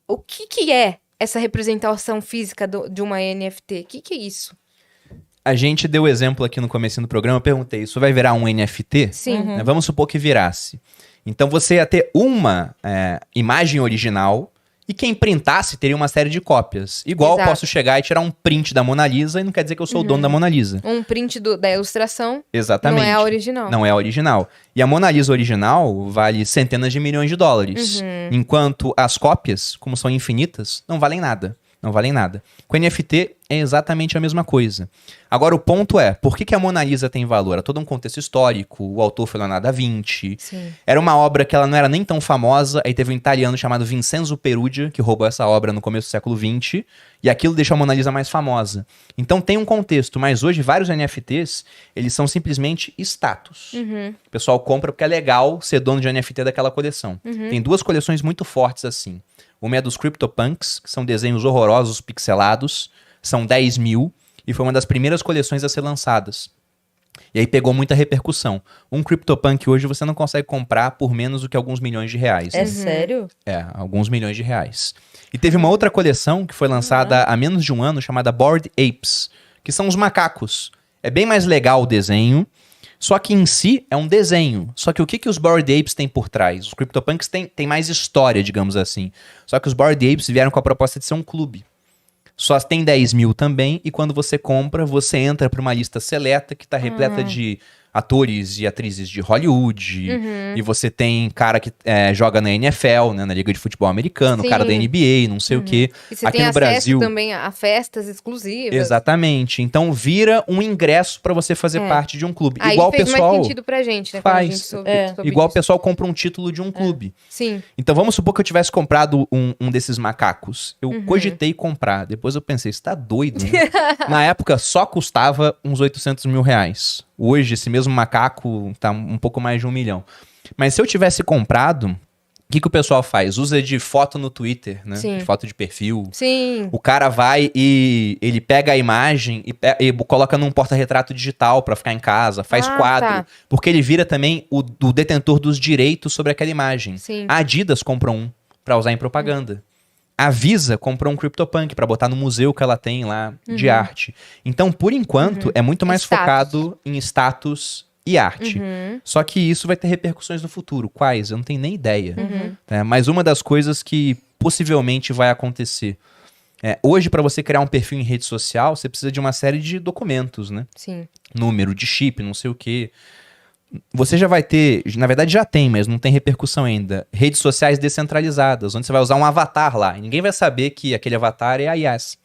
O que é essa representação física de uma NFT? O que é isso? A gente deu exemplo aqui no comecinho do programa, eu perguntei, isso vai virar um NFT? Sim. Vamos supor que virasse. Então você ia ter uma imagem original e quem printasse teria uma série de cópias. Igual eu posso chegar e tirar um print da Mona Lisa e não quer dizer que eu sou o dono da Mona Lisa. Um print da ilustração. Exatamente. Não é a original. Não é a original. E a Mona Lisa original vale centenas de milhões de dólares. Enquanto as cópias, como são infinitas, não valem nada. Não valem nada. Com NFT é exatamente a mesma coisa. Agora o ponto é, por que a Mona Lisa tem valor? Era todo um contexto histórico, o autor foi Leonardo da Vinci. Sim. Era uma obra que ela não era nem tão famosa, aí teve um italiano chamado Vincenzo Perugia, que roubou essa obra no começo do século XX, e aquilo deixou a Mona Lisa mais famosa. Então tem um contexto, mas hoje vários NFTs, eles são simplesmente status. O pessoal compra porque é legal ser dono de NFT daquela coleção. Tem duas coleções muito fortes assim. Uma é dos CryptoPunks, que são desenhos horrorosos, pixelados. São 10 mil e foi uma das primeiras coleções a ser lançadas. E aí pegou muita repercussão. Um CryptoPunk hoje você não consegue comprar por menos do que alguns milhões de reais. É sério? Alguns milhões de reais. E teve uma outra coleção que foi lançada há menos de um ano, chamada Bored Apes, que são os macacos. É bem mais legal o desenho, só que em si é um desenho. Só que o que os Bored Apes têm por trás? Os CryptoPunks têm mais história, digamos assim. Só que os Bored Apes vieram com a proposta de ser um clube. Só tem 10 mil também, e quando você compra, você entra para uma lista seleta que está repleta de atores e atrizes de Hollywood, e você tem cara que joga na NFL, né, na Liga de Futebol Americano, cara da NBA, não sei o quê. E você Aqui tem no acesso Brasil também a festas exclusivas. Exatamente. Então vira um ingresso para você fazer parte de um clube. Aí igual o fez pessoal mais sentido pra gente, né? faz. A gente soube Igual disso. o pessoal compra um título de um clube. Sim. Então vamos supor que eu tivesse comprado um desses macacos. Eu cogitei comprar. Depois eu pensei, você tá doido, né? Na época só custava uns 800 mil reais. Hoje esse mesmo macaco tá um pouco mais de 1 milhão. Mas se eu tivesse comprado, o que o pessoal faz? Usa de foto no Twitter, né? Sim. De foto de perfil. Sim. O cara vai e ele pega a imagem e coloca num porta-retrato digital pra ficar em casa, faz quadro. Tá. Porque ele vira também o detentor dos direitos sobre aquela imagem. Sim. A Adidas comprou um pra usar em propaganda. A Visa comprou um CryptoPunk pra botar no museu que ela tem lá de arte. Então, por enquanto, é muito mais Status. focado em status e arte. Só que isso vai ter repercussões no futuro. Quais? Eu não tenho nem ideia. Mas uma das coisas que possivelmente vai acontecer. Hoje, para você criar um perfil em rede social, você precisa de uma série de documentos, né? Sim. Número de chip, não sei o quê. Você já vai ter, na verdade já tem, mas não tem repercussão ainda, redes sociais descentralizadas, onde você vai usar um avatar lá. E ninguém vai saber que aquele avatar é a Yas.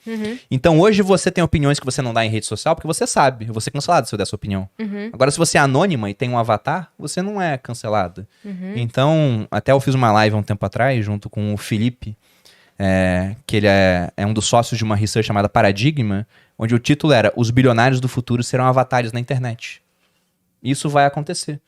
Então hoje você tem opiniões que você não dá em rede social porque você sabe. Eu vou ser cancelado se eu der essa opinião. Agora, se você é anônima e tem um avatar, você não é cancelada. Então, até eu fiz uma live há um tempo atrás, junto com o Felipe, que ele é um dos sócios de uma research chamada Paradigma, onde o título era Os bilionários do futuro serão avatares na internet. Isso vai acontecer.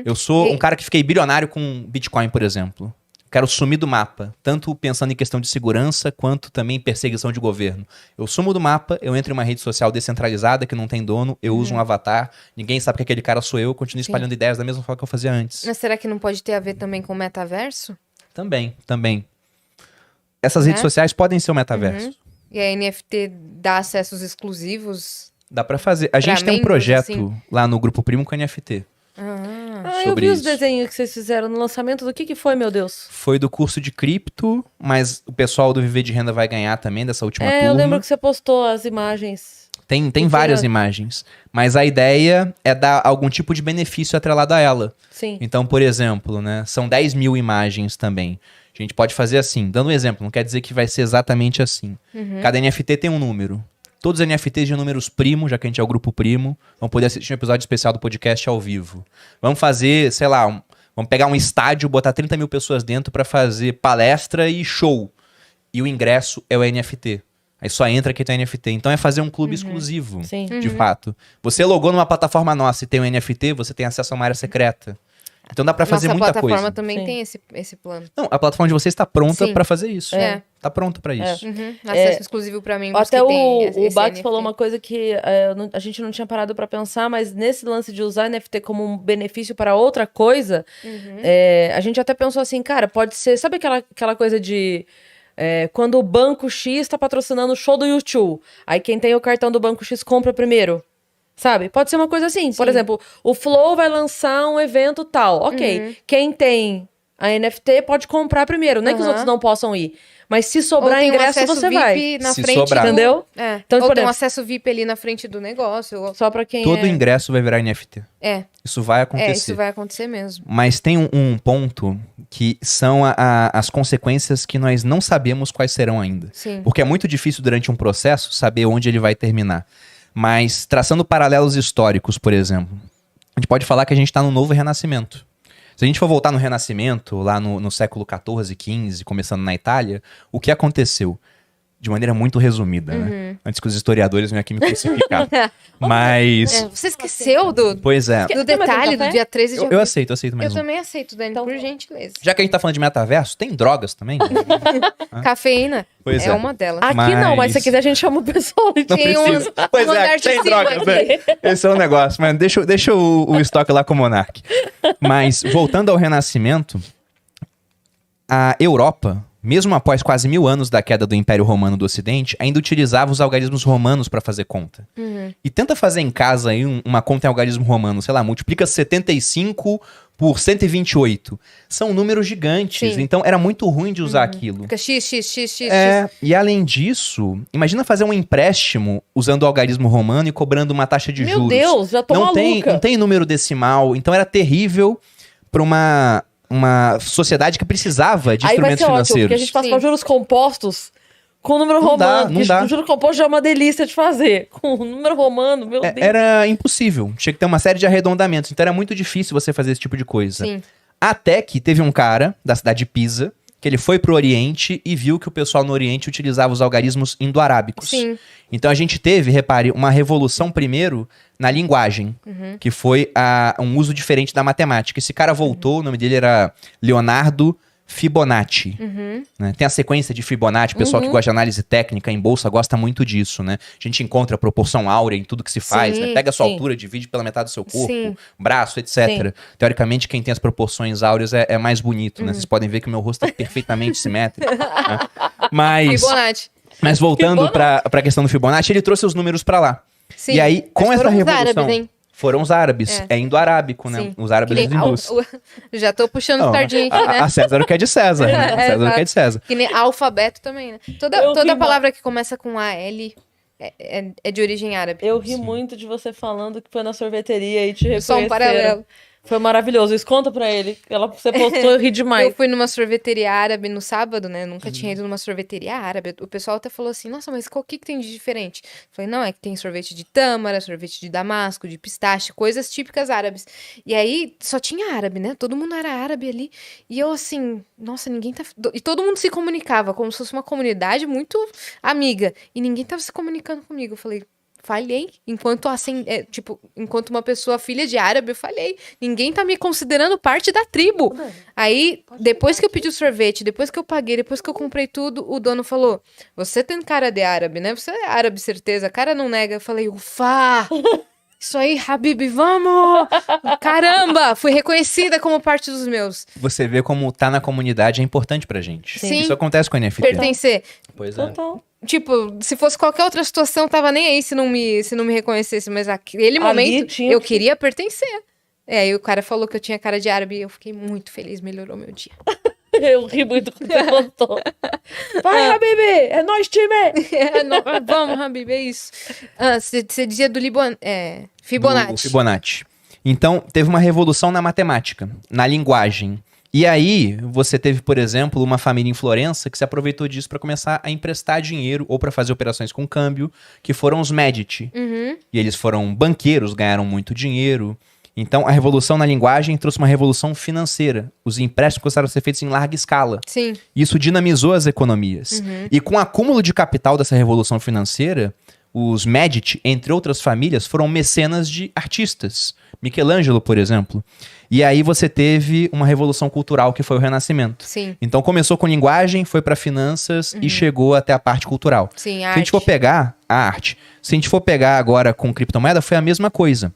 Eu sou um cara que fiquei bilionário com Bitcoin, por exemplo. Quero sumir do mapa, tanto pensando em questão de segurança, quanto também em perseguição de governo. Eu sumo do mapa, eu entro em uma rede social descentralizada, que não tem dono, eu uso um avatar, ninguém sabe que aquele cara sou eu continuo espalhando ideias da mesma forma que eu fazia antes. Mas será que não pode ter a ver também com o metaverso? Também. Essas redes sociais podem ser o metaverso. E a NFT dá acessos exclusivos? Dá pra fazer. A gente tem um membros, projeto assim? lá no Grupo Primo com NFT. Eu Sobre vi os isso. desenhos que vocês fizeram no lançamento. Do que foi, meu Deus? Foi do curso de cripto, mas o pessoal do Viver de Renda vai ganhar também dessa última turma. Eu lembro que você postou as imagens. Tem várias imagens, mas a ideia é dar algum tipo de benefício atrelado a ela. Sim. Então, por exemplo, né, são 10 mil imagens também. A gente pode fazer assim, dando um exemplo, não quer dizer que vai ser exatamente assim. Cada NFT tem um número. Todos os NFTs de números primo, já que a gente é o grupo primo, vão poder assistir um episódio especial do podcast ao vivo. Vamos fazer, sei lá, vamos pegar um estádio, botar 30 mil pessoas dentro para fazer palestra e show. E o ingresso é o NFT. Aí só entra quem tem NFT. Então é fazer um clube exclusivo, Sim. de fato. Você logou numa plataforma nossa e tem um NFT, você tem acesso a uma área secreta. Então dá pra fazer Nossa muita plataforma coisa. também Sim. tem esse plano. Não, a plataforma de vocês está pronta Sim. pra fazer isso. É. Tá pronta pra isso. Uhum. Acesso exclusivo pra membros Até que tem o esse Bax NFT. falou uma coisa que a gente não tinha parado pra pensar, mas nesse lance de usar NFT como um benefício para outra coisa, a gente até pensou assim, cara, pode ser... Sabe aquela coisa de... quando o Banco X tá patrocinando o show do YouTube, aí quem tem o cartão do Banco X compra primeiro. Sabe? Pode ser uma coisa assim. Por exemplo, o Flow vai lançar um evento tal. Ok. Quem tem a NFT pode comprar primeiro. Não é que os outros não possam ir. Mas se Ou sobrar tem um ingresso, acesso você VIP vai. na Se frente sobrar. Entendeu? Então, por ou tem um exemplo- acesso VIP ali na frente do negócio. Só pra quem Todo ingresso vai virar NFT. Isso vai acontecer. Isso vai acontecer mesmo. Mas tem um ponto que são as consequências que nós não sabemos quais serão ainda. Sim. Porque é muito difícil durante um processo saber onde ele vai terminar. Mas traçando paralelos históricos, por exemplo, a gente pode falar que a gente está no novo renascimento. Se a gente for voltar no Renascimento, lá no século XIV, XV, começando na Itália, o que aconteceu? De maneira muito resumida, né? Antes que os historiadores venham aqui me crucificar. Mas... Você esqueceu do Pois é. Quer mais um detalhe café? do dia 13 de Eu abril. aceito Eu mais um. também aceito, Dani, Então por tá. gentileza. Já que a gente tá falando de metaverso, tem drogas também? Cafeína Pois é é. uma delas. Aqui não, mas Mas- se quiser a gente chama o pessoal. Não Tem precisa. um Pois andar é, de tem cima drogas, aqui. né? Esse é o negócio, mas deixa o estoque lá com o Monark. Mas, voltando ao Renascimento, a Europa, mesmo após quase 1000 anos da queda do Império Romano do Ocidente, ainda utilizava os algarismos romanos para fazer conta. E tenta fazer em casa aí uma conta em algarismo romano, sei lá, multiplica 75 por 128. São números gigantes, Sim. então era muito ruim de usar aquilo. Fica x. E além disso, imagina fazer um empréstimo usando o algarismo romano e cobrando uma taxa de Meu juros. Deus, já tô não maluca. tem número decimal, então era terrível para uma sociedade que precisava de Aí vai instrumentos ser ótimo, porque a financeiros. gente passa Sim. pra juros compostos com o número Não dá, romano. não dá. O juro composto já é uma delícia de fazer. Com o número romano, meu Deus. Era impossível, tinha que ter uma série de arredondamentos, então era muito difícil você fazer esse tipo de coisa. Sim. Até que teve um cara da cidade de Pisa, que ele foi pro Oriente e viu que o pessoal no Oriente utilizava os algarismos indo-arábicos. Sim. Então a gente teve, repare, uma revolução primeiro na linguagem, que foi um uso diferente da matemática. Esse cara voltou, o nome dele era Leonardo Fibonacci. Né? Tem a sequência de Fibonacci, o pessoal que gosta de análise técnica em bolsa gosta muito disso, né? A gente encontra a proporção áurea em tudo que se faz, Sim, né? Pega a sua sim. altura, divide pela metade do seu corpo, Sim. braço, etc. Teoricamente, quem tem as proporções áureas é mais bonito, né? Vocês podem ver que o meu rosto é perfeitamente simétrico. Né? Fibonacci. Mas voltando Fibonacci. pra questão do Fibonacci, ele trouxe os números pra lá. Sim. E aí, com Mas essa foram os revolução... árabes, hein? Foram os árabes. É indo-arábico, né? Sim. Os árabes Que nem hindus. Já tô puxando Não, sardinha aqui, né? a César o que é de César. Né? A César o que é de César. Que nem alfabeto também, né? Eu Toda ri palavra que começa com AL é de origem árabe. Eu ri muito de você falando que foi na sorveteria e te Só um reconheceram. paralelo. Foi maravilhoso. Isso conta pra ele. Você postou, eu ri demais. Eu fui numa sorveteria árabe no sábado, né? Nunca tinha ido numa sorveteria árabe. O pessoal até falou assim, nossa, mas o que tem de diferente? Eu falei, não, é que tem sorvete de tâmara, sorvete de damasco, de pistache, coisas típicas árabes. E aí, só tinha árabe, né? Todo mundo era árabe ali. E eu assim, nossa, ninguém tá... E todo mundo se comunicava, como se fosse uma comunidade muito amiga. E ninguém tava se comunicando comigo. Eu falei... Falhei. Enquanto uma pessoa filha de árabe, eu falhei. Ninguém tá me considerando parte da tribo. Aí, depois que eu pedi o sorvete, depois que eu paguei, depois que eu comprei tudo, o dono falou: você tem cara de árabe, né? Você é árabe, certeza. A cara não nega. Eu falei, ufa! Isso aí, Habib, vamos! Caramba! Fui reconhecida como parte dos meus. Você vê como tá na comunidade é importante pra gente. Sim. Isso acontece com o NFT. Pertencer. Pois é. Total. Tipo, se fosse qualquer outra situação, tava nem aí se não me reconhecesse. Mas naquele momento, tinha eu que- queria pertencer. Aí o cara falou que eu tinha cara de árabe e eu fiquei muito feliz, melhorou meu dia. Eu ri muito quando você postou. Vai, Habibi! É nóis, time! Vamos, Habib, é isso. Você dizia do Do Fibonacci. Fibonacci. Então, teve uma revolução na matemática, na linguagem. E aí, você teve, por exemplo, uma família em Florença que se aproveitou disso para começar a emprestar dinheiro ou para fazer operações com câmbio, que foram os Medici. Uhum. E eles foram banqueiros, ganharam muito dinheiro. Então, a revolução na linguagem trouxe uma revolução financeira. Os empréstimos começaram a ser feitos em larga escala. Sim. Isso dinamizou as economias. E com o acúmulo de capital dessa revolução financeira, Os Medici, entre outras famílias, foram mecenas de artistas. Michelangelo, por exemplo. E aí você teve uma revolução cultural que foi o Renascimento. Sim. Então começou com linguagem, foi para finanças e chegou até a parte cultural. Sim, Se a gente for pegar a arte, se a gente for pegar agora com criptomoeda, foi a mesma coisa.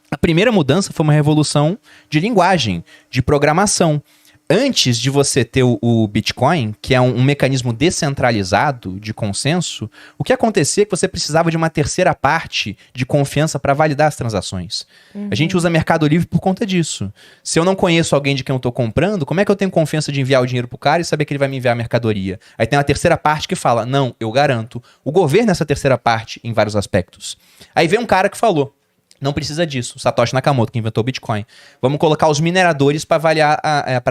A primeira mudança foi uma revolução de linguagem, de programação. Antes de você ter o Bitcoin, que é um mecanismo descentralizado de consenso, o que acontecia é que você precisava de uma terceira parte de confiança para validar as transações. A gente usa Mercado Livre por conta disso. Se eu não conheço alguém de quem eu estou comprando, como é que eu tenho confiança de enviar o dinheiro pro cara e saber que ele vai me enviar a mercadoria? Aí tem uma terceira parte que fala, não, eu garanto. O governo é essa terceira parte em vários aspectos. Aí vem um cara que falou, não precisa disso. Satoshi Nakamoto, que inventou o Bitcoin. Vamos colocar os mineradores para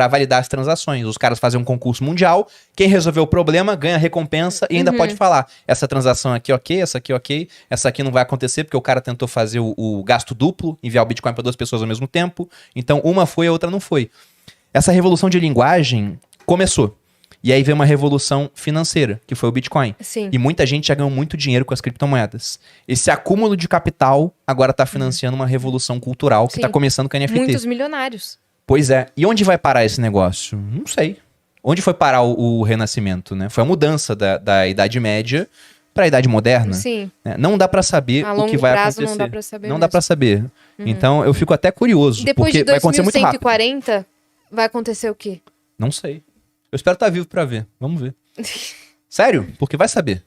validar as transações. Os caras fazem um concurso mundial. Quem resolveu o problema ganha recompensa e ainda pode falar. Essa transação aqui ok, essa aqui ok. Essa aqui não vai acontecer porque o cara tentou fazer o gasto duplo, enviar o Bitcoin para 2 pessoas ao mesmo tempo. Então uma foi, a outra não foi. Essa revolução de linguagem começou. E aí veio uma revolução financeira, que foi o Bitcoin. Sim. E muita gente já ganhou muito dinheiro com as criptomoedas. Esse acúmulo de capital agora está financiando uma revolução cultural que Sim. está começando com a NFT. Muitos milionários. Pois é. E onde vai parar esse negócio? Não sei. Onde foi parar o Renascimento, né? Foi a mudança da Idade Média para a Idade Moderna. Sim. Né? Não dá para saber A o longo que vai prazo acontecer. não dá pra saber Não mesmo. dá para saber. Então eu fico até curioso, Depois porque de vai acontecer muito rápido. 2140, vai acontecer o quê? Não sei. Eu espero estar vivo para ver. Vamos ver. Sério? Porque vai saber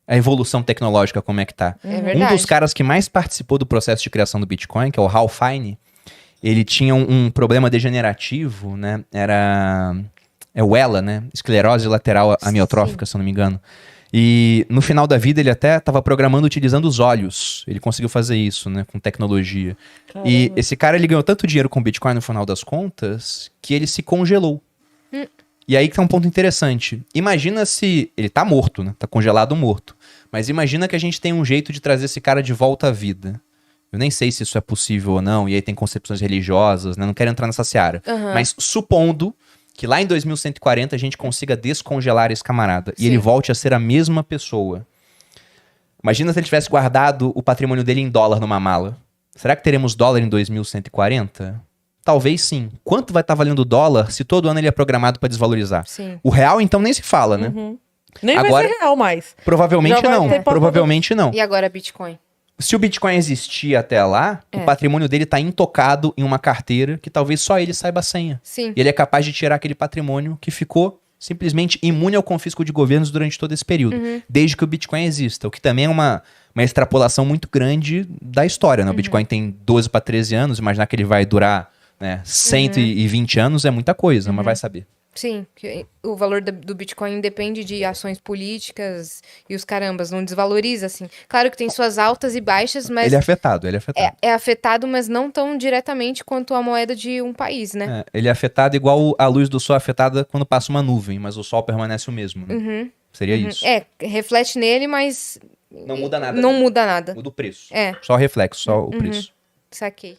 a evolução tecnológica como é que tá. É Um verdade. dos caras que mais participou do processo de criação do Bitcoin, que é o Hal Finney, ele tinha um problema degenerativo, né? É o ELA, né? Esclerose lateral amiotrófica, se eu não me engano. E no final da vida ele até estava programando utilizando os olhos. Ele conseguiu fazer isso, né? Com tecnologia. Caramba. E esse cara, ele ganhou tanto dinheiro com o Bitcoin no final das contas, que ele se congelou. E aí que tá um ponto interessante. Imagina se... Ele tá morto, né? Tá congelado morto. Mas imagina que a gente tem um jeito de trazer esse cara de volta à vida. Eu nem sei se isso é possível ou não. E aí tem concepções religiosas, né? Não quero entrar nessa seara. Mas supondo que lá em 2140 a gente consiga descongelar esse camarada. E Sim. ele volte a ser a mesma pessoa. Imagina se ele tivesse guardado o patrimônio dele em dólar numa mala. Será que teremos dólar em 2140? Talvez sim. Quanto vai estar valendo o dólar se todo ano ele é programado para desvalorizar? Sim. O real, então, nem se fala, né? Nem Agora- vai ser real mais. Provavelmente Já vai não. ter Provavelmente não. E agora Bitcoin? Se o Bitcoin existir até lá, o patrimônio dele tá intocado em uma carteira que talvez só ele saiba a senha. Sim. E ele é capaz de tirar aquele patrimônio que ficou simplesmente imune ao confisco de governos durante todo esse período. Desde que o Bitcoin exista. O que também é uma extrapolação muito grande da história, né? O Bitcoin tem 12 para 13 anos. Imaginar que ele vai durar, né, 120 anos é muita coisa, mas vai saber. Sim, que o valor do Bitcoin depende de ações políticas e os carambas, não desvaloriza, assim. Claro que tem suas altas e baixas, mas Ele é afetado, ele é afetado. é afetado, mas não tão diretamente quanto a moeda de um país, né? Ele é afetado igual a luz do sol é afetada quando passa uma nuvem, mas o sol permanece o mesmo, né? Seria isso. Reflete nele, mas Não muda nada. não muda nada. Muda o preço. É. Só o reflexo, só o preço. Saquei.